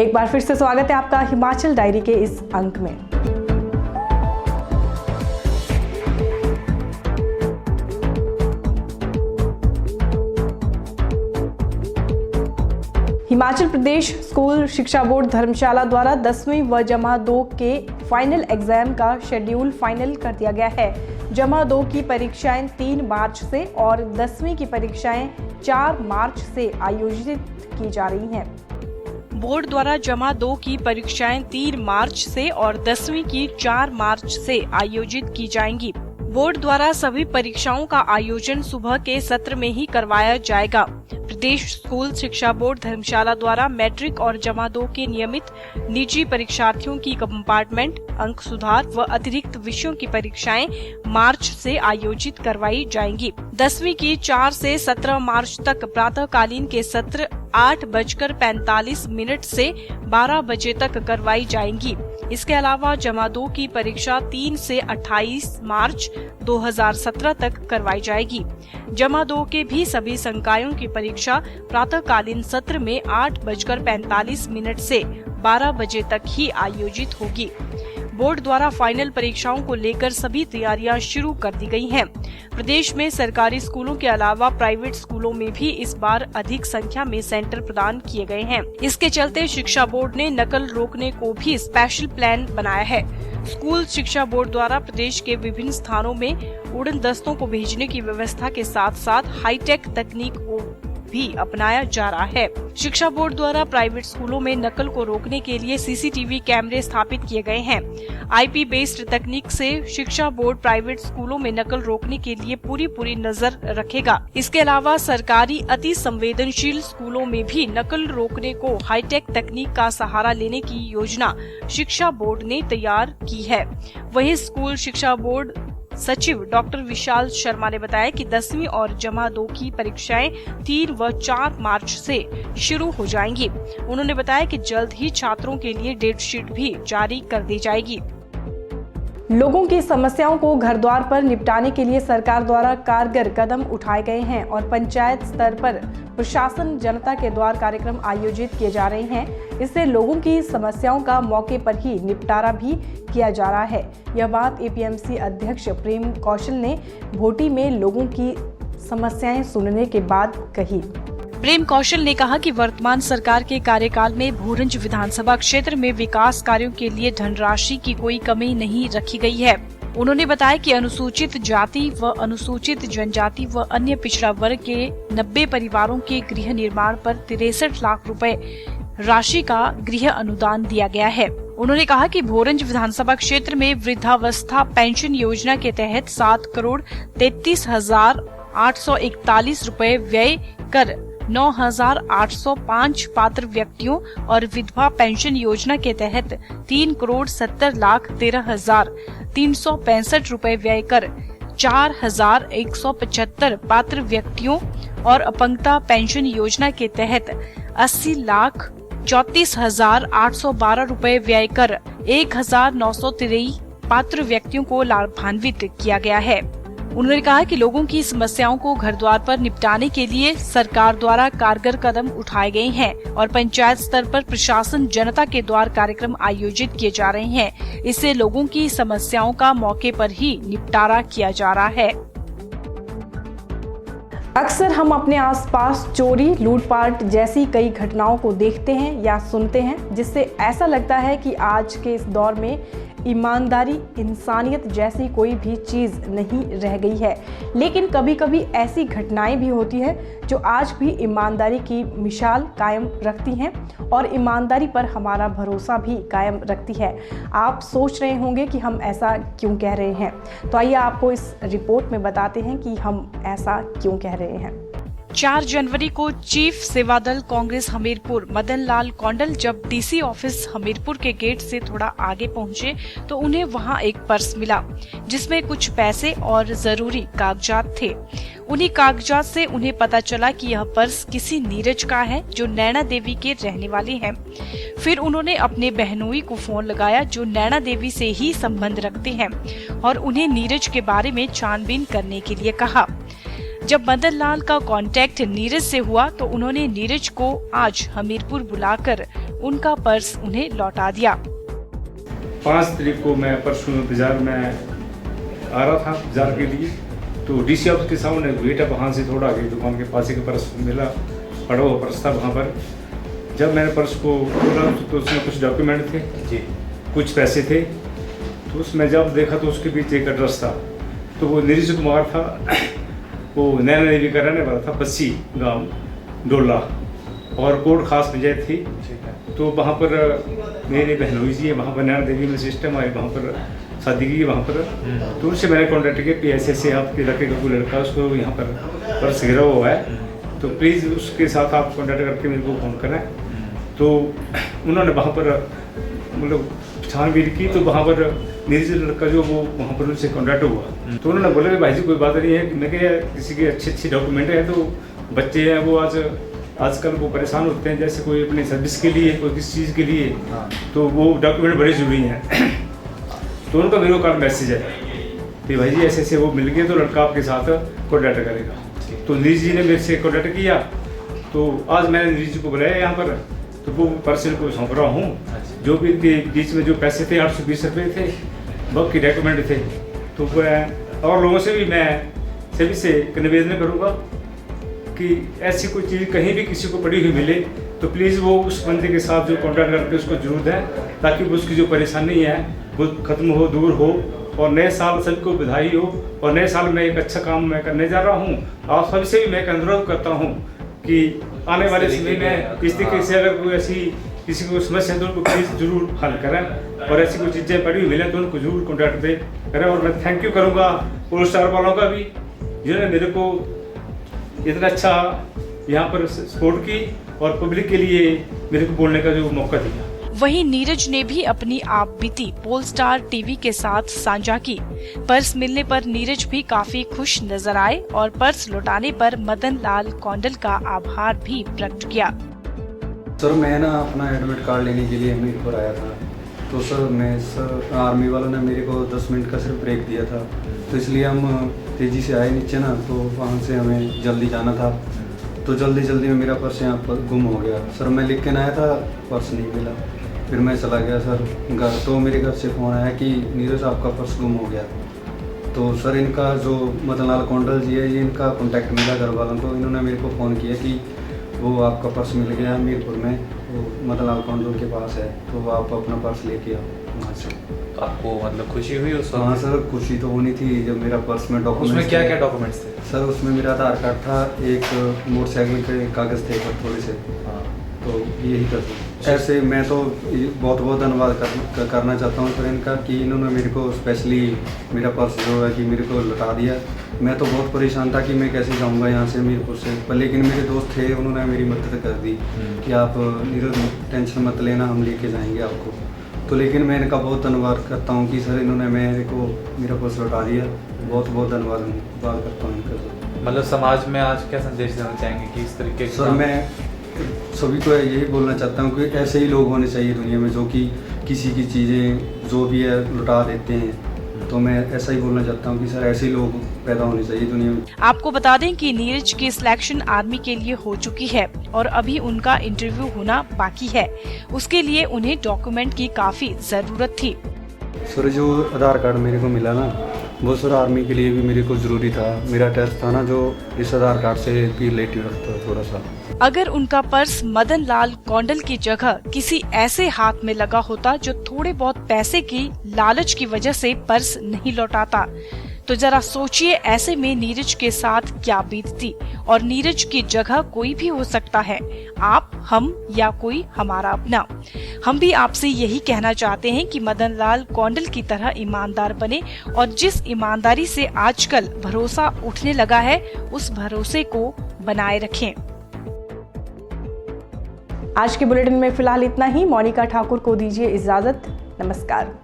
एक बार फिर से स्वागत है आपका हिमाचल डायरी के इस अंक में। हिमाचल प्रदेश स्कूल शिक्षा बोर्ड धर्मशाला द्वारा 10वीं व जमा 2 के फाइनल एग्जाम का शेड्यूल फाइनल कर दिया गया है। जमा 2 की परीक्षाएं 3 मार्च से और 10वीं की परीक्षाएं 4 मार्च से आयोजित की जा रही हैं। बोर्ड द्वारा जमा 2 की परीक्षाएं 3 मार्च से और 10वीं की 4 मार्च से आयोजित की जाएंगी। बोर्ड द्वारा सभी परीक्षाओं का आयोजन सुबह के सत्र में ही करवाया जाएगा। प्रदेश स्कूल शिक्षा बोर्ड धर्मशाला द्वारा मैट्रिक और जमा 2 के नियमित निजी परीक्षार्थियों की कंपार्टमेंट, अंक सुधार व अतिरिक्त विषयों की परीक्षाएं मार्च से आयोजित करवाई जाएंगी। 10वीं की 4 से 17 मार्च तक प्रातःकालीन के सत्र 8:45 से 12 बजे तक करवाई जाएंगी। इसके अलावा जमा 2 की परीक्षा 3 से 28 मार्च 2017 तक करवाई जाएगी। जमा 2 के भी सभी संकायों की परीक्षा प्रातःकालीन सत्र में 8:45 से 12 बजे तक ही आयोजित होगी। बोर्ड द्वारा फाइनल परीक्षाओं को लेकर सभी तैयारियां शुरू कर दी गई हैं। प्रदेश में सरकारी स्कूलों के अलावा प्राइवेट स्कूलों में भी इस बार अधिक संख्या में सेंटर प्रदान किए गए हैं। इसके चलते शिक्षा बोर्ड ने नकल रोकने को भी स्पेशल प्लान बनाया है। स्कूल शिक्षा बोर्ड द्वारा प्रदेश के विभिन्न स्थानों में उड़न दस्तों को भेजने की व्यवस्था के साथ साथ हाईटेक तकनीक को भी अपनाया जा रहा है। शिक्षा बोर्ड द्वारा प्राइवेट स्कूलों में नकल को रोकने के लिए सीसीटीवी कैमरे स्थापित किए गए हैं। आईपी बेस्ड तकनीक से शिक्षा बोर्ड प्राइवेट स्कूलों में नकल रोकने के लिए पूरी नजर रखेगा। इसके अलावा सरकारी अति संवेदनशील स्कूलों में भी नकल रोकने को हाईटेक तकनीक का सहारा लेने की योजना शिक्षा बोर्ड ने तैयार की है। वहीं स्कूल शिक्षा बोर्ड सचिव डॉक्टर विशाल शर्मा ने बताया कि 10वीं और जमा 2 की परीक्षाएं 3 व 4 मार्च से शुरू हो जाएंगी। उन्होंने बताया कि जल्द ही छात्रों के लिए डेट शीट भी जारी कर दी जाएगी। लोगों की समस्याओं को घर द्वार पर निपटाने के लिए सरकार द्वारा कारगर कदम उठाए गए हैं और पंचायत स्तर पर प्रशासन जनता के द्वार कार्यक्रम आयोजित किए जा रहे हैं। इससे लोगों की समस्याओं का मौके पर ही निपटारा भी किया जा रहा है। यह बात एपीएमसी अध्यक्ष प्रेम कौशल ने भोटी में लोगों की समस्याएं सुनने के बाद कही। प्रेम कौशल ने कहा कि वर्तमान सरकार के कार्यकाल में भोरंज विधानसभा क्षेत्र में विकास कार्यों के लिए धनराशि की कोई कमी नहीं रखी गई है। उन्होंने बताया कि अनुसूचित जाति व अनुसूचित जनजाति व अन्य पिछड़ा वर्ग के 90 परिवारों के गृह निर्माण पर 63 लाख रुपए राशि का गृह अनुदान दिया गया है। उन्होंने कहा कि भोरंज विधानसभा क्षेत्र में वृद्धावस्था पेंशन योजना के तहत 7,33,841 रुपए व्यय कर 9,805 पात्र व्यक्तियों और विधवा पेंशन योजना के तहत 3,70,13,365 रुपए व्यय कर 4,175 पात्र व्यक्तियों और अपंगता पेंशन योजना के तहत 80,34,812 रुपए व्यय कर 1,923 पात्र व्यक्तियों को लाभान्वित किया गया है। उन्होंने कहा कि लोगों की समस्याओं को घर द्वार पर निपटाने के लिए सरकार द्वारा कारगर कदम उठाए गए हैं और पंचायत स्तर पर प्रशासन जनता के द्वार कार्यक्रम आयोजित किए जा रहे हैं। इससे लोगों की समस्याओं का मौके पर ही निपटारा किया जा रहा है। अक्सर हम अपने आसपास चोरी, लूटपाट जैसी कई घटनाओं को देखते हैं या सुनते हैं, जिससे ऐसा लगता है कि आज के इस दौर में ईमानदारी, इंसानियत जैसी कोई भी चीज़ नहीं रह गई है। लेकिन कभी कभी ऐसी घटनाएं भी होती है जो आज भी ईमानदारी की मिसाल कायम रखती हैं और ईमानदारी पर हमारा भरोसा भी कायम रखती है। आप सोच रहे होंगे कि हम ऐसा क्यों कह रहे हैं, तो आइए आपको इस रिपोर्ट में बताते हैं कि हम ऐसा क्यों कह रहे हैं। 4 जनवरी को चीफ सेवादल कांग्रेस हमीरपुर मदन लाल कौंडल जब डीसी ऑफिस हमीरपुर के गेट से थोड़ा आगे पहुंचे तो उन्हें वहां एक पर्स मिला जिसमें कुछ पैसे और जरूरी कागजात थे। उन्हीं कागजात से उन्हें पता चला कि यह पर्स किसी नीरज का है जो नैना देवी के रहने वाले हैं। फिर उन्होंने अपने बहनोई को फोन लगाया जो नैना देवी से ही संबंध रखते हैं और उन्हें नीरज के बारे में छानबीन करने के लिए कहा। जब मदन लाल का कांटेक्ट नीरज से हुआ तो उन्होंने नीरज को आज हमीरपुर बुलाकर उनका पर्स उन्हें लौटा दिया। 5 तारीख को मैं परसों बाजार में आ रहा था बाजार के लिए, तो डीसी ऑफिस के सामने वेट है, वहाँ से थोड़ा आगे दुकान के पास एक पर्स मिला, पड़ा हुआ पर्स था वहाँ पर। जब मैंने पर्स को खोला तो उसमें कुछ डॉक्यूमेंट थे जी, कुछ पैसे थे। तो उसमें जब देखा तो उसके पीछे एक एड्रेस था, तो वो नीरज कुमार था, वो नैना देवी का रहने वाला था, बस्सी गाँव डोला, और कोट खास पंचायत थी। तो वहाँ पर मेरी बहन हुई जी, वहाँ पर नैना देवी में सिस्टम आए, वहाँ पर शादी की वहाँ पर। तो उनसे मैंने कॉन्टैक्ट किया कि ऐसे आपके इलाके का कोई लड़का उसको यहाँ पर पर्स गिरा हुआ है, तो प्लीज़ उसके साथ आप कॉन्टैक्ट करके मेरे को फ़ोन करें। तो उन्होंने वहाँ पर मतलब छानबीन की, तो वहाँ पर नीरज लड़का जो वो वहाँ पर उनसे कॉन्टैक्ट हुआ। तो उन्होंने बोला कि भाई जी कोई बात नहीं है, मैं क्या किसी के अच्छे डॉक्यूमेंट हैं, तो बच्चे हैं वो आजकल वो परेशान होते हैं, जैसे कोई अपनी सर्विस के लिए, कोई किसी चीज़ के लिए, तो वो डॉक्यूमेंट बड़े ज़रूरी हैं। तो उनका मेरे को कल मैसेज है कि भाई जी ऐसे वो मिल गए, तो लड़का आपके साथ कॉन्टैक्ट करेगा। तो नीरज जी ने मेरे से कॉन्टैक्ट किया, तो आज मैंने नीरज जी को बुलाया यहाँ पर, तो वो पर्सन को सौंप रहा हूँ। जो भी इनके बीच में जो पैसे थे 820 रुपये थे, बाकी डॉक्यूमेंट थे। तो और लोगों से भी मैं सभी से निवेदन करूँगा कि ऐसी कोई चीज़ कहीं भी किसी को पड़ी हुई मिले तो प्लीज़ वो उस बंदे के साथ जो कॉन्टैक्ट करके उसको जरूर दें, ताकि वो उसकी जो परेशानी है वो ख़त्म हो, दूर हो, और नए साल सबको बधाई हो। और नए साल में एक अच्छा काम मैं करने जा रहा हूँ। आप सबसे भी मैं एक अनुरोध करता हूँ कि आने वाले समय में इस तरीके से अगर कोई ऐसी किसी को समस्या है तो उनको प्लीज़ जरूर हल करें, और ऐसी कोई चीज़ें पड़ी हुई मिलें तो उनको जरूर कॉन्टैक्ट दे करें। और मैं थैंक यू करूँगा पोल स्टार वालों का भी, जिन्होंने मेरे को इतना अच्छा यहाँ पर सपोर्ट की और पब्लिक के लिए मेरे को बोलने का जो मौका दिया। वहीं नीरज ने भी अपनी आप बीती पोल स्टार टीवी के साथ साझा की। पर्स मिलने पर नीरज भी काफी खुश नजर आए और पर्स लौटाने पर मदन लाल कौंडल का आभार भी प्रकट किया। सर मैं ना अपना एडमिट कार्ड लेने के लिए हमीरपुर आया था, तो सर आर्मी वालों ने मेरे को 10 मिनट का सिर्फ ब्रेक दिया था, तो इसलिए हम तेज़ी से आए नीचे ना, तो वहाँ से हमें जल्दी जाना था। तो जल्दी में मेरा पर्स यहाँ पर गुम हो गया। सर मैं लिख के आया था, पर्स नहीं मिला, फिर मैं चला गया सर घर। तो मेरे घर से फ़ोन आया कि नीरज आपका पर्स गुम हो गया। तो सर इनका जो मदन लाल कौंडल जी है, ये इनका कॉन्टैक्ट मिला घर वालों को, इन्होंने मेरे को फ़ोन किया कि वो आपका पर्स मिल गया हमीरपुर में, वो मदन लाल कौंडल के पास है, तो आप अपना पर्स लेके आओ वहाँ से। तो आपको मतलब खुशी हुई उस वक्त? हाँ सर खुशी तो होनी थी जब मेरा पर्स में डॉक्यूमेंट्स। उसमें क्या क्या डॉक्यूमेंट्स थे? सर उसमें मेरा आधार कार्ड था, एक मोटरसाइकिल के कागज़ थे थोड़े से, हाँ। तो यही था। ऐसे मैं तो बहुत धन्यवाद करना चाहता हूँ सर इनका कि इन्होंने मेरे को स्पेशली मेरा पर्स जो है कि मेरे को लौटा दिया। मैं तो बहुत परेशान था कि मैं कैसे जाऊँगा यहाँ से हमीरपुर से, पर लेकिन मेरे दोस्त थे, उन्होंने मेरी मदद कर दी कि आप नीरज टेंशन मत लेना, हम लेके जाएंगे आपको। तो लेकिन मैं इनका बहुत धन्यवाद करता हूँ कि सर इन्होंने मेरे को मेरा पर्स लौटा दिया। बहुत धन्यवाद करता हूँ इनका। मतलब समाज में आज क्या संदेश देना चाहेंगे कि इस तरीके सर मैं सभी को यही बोलना चाहता हूँ कि ऐसे ही लोग होने चाहिए दुनिया में, जो कि किसी की चीज़ें जो भी है लुटा देते हैं। तो मैं ऐसा ही बोलना चाहता हूँ कि सर ऐसे ही लोग पैदा होने चाहिए दुनिया में। आपको बता दें कि नीरज की सिलेक्शन आर्मी के लिए हो चुकी है और अभी उनका इंटरव्यू होना बाकी है। उसके लिए उन्हें डॉक्यूमेंट की काफी जरूरत थी। सर जो आधार कार्ड मेरे को मिला ना, वो सर आर्मी के लिए भी मेरे को ज़रूरी था। मेरा टेस्ट था ना जो इस आधार कार्ड से भी रिलेटिव रखता है थोड़ा सा। अगर उनका पर्स मदन लाल कौंडल की जगह किसी ऐसे हाथ में लगा होता जो थोड़े बहुत पैसे की लालच की वजह से पर्स नहीं लौटाता, तो जरा सोचिए ऐसे में नीरज के साथ क्या बीतती। और नीरज की जगह कोई भी हो सकता है, आप, हम या कोई हमारा अपना। हम भी आपसे यही कहना चाहते हैं कि मदन लाल कौंडल की तरह ईमानदार बने और जिस ईमानदारी से आजकल भरोसा उठने लगा है उस भरोसे को बनाए रखें। आज के बुलेटिन में फिलहाल इतना ही। मोनिका ठाकुर को दीजिए इजाजत। नमस्कार।